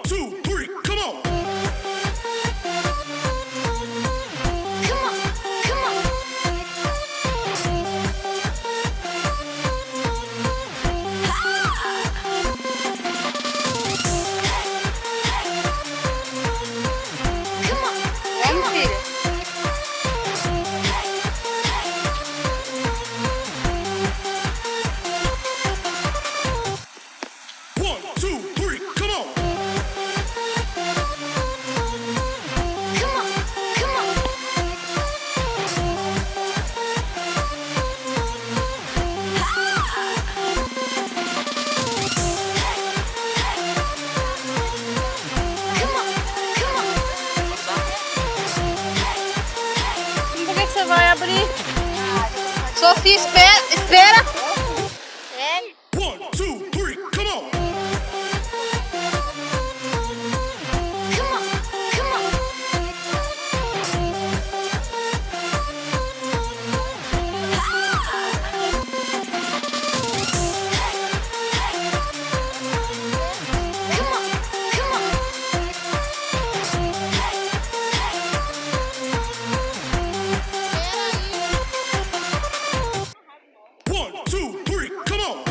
two, three, come on. Você vai abrir. Sofia, espera. One, two, three, come on. One, two, three, come on.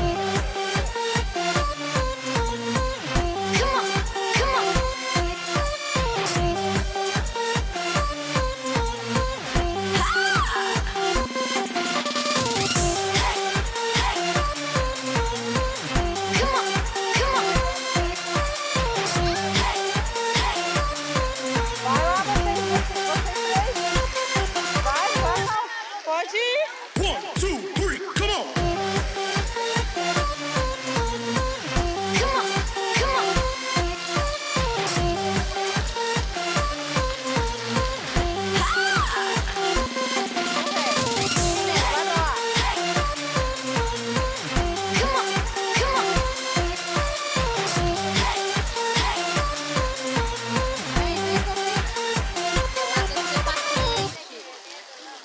Pode ir. One, two, three, come on.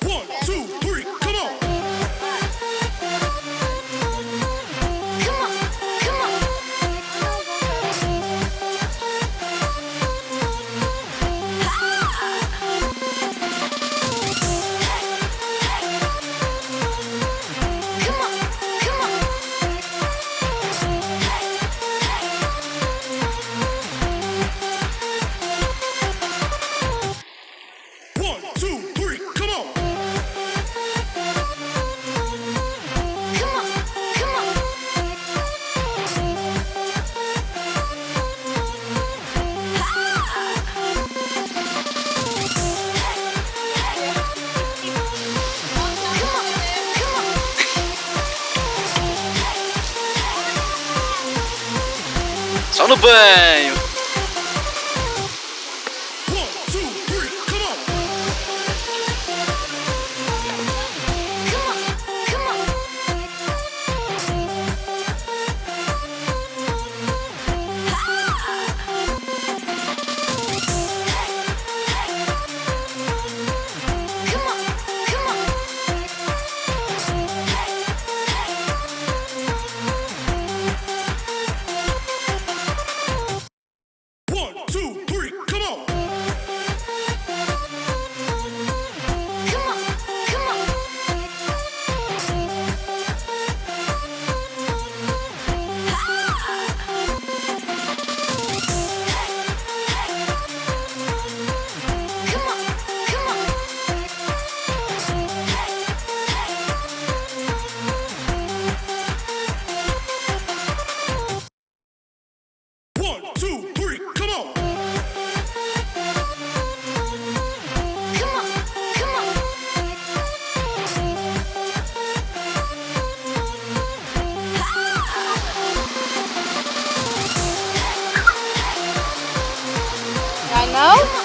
One, two, three, come on. One, two, three, come on. Só no banho. One, two, three, come on. One, two, three, come on. One, two, three, come on. I know.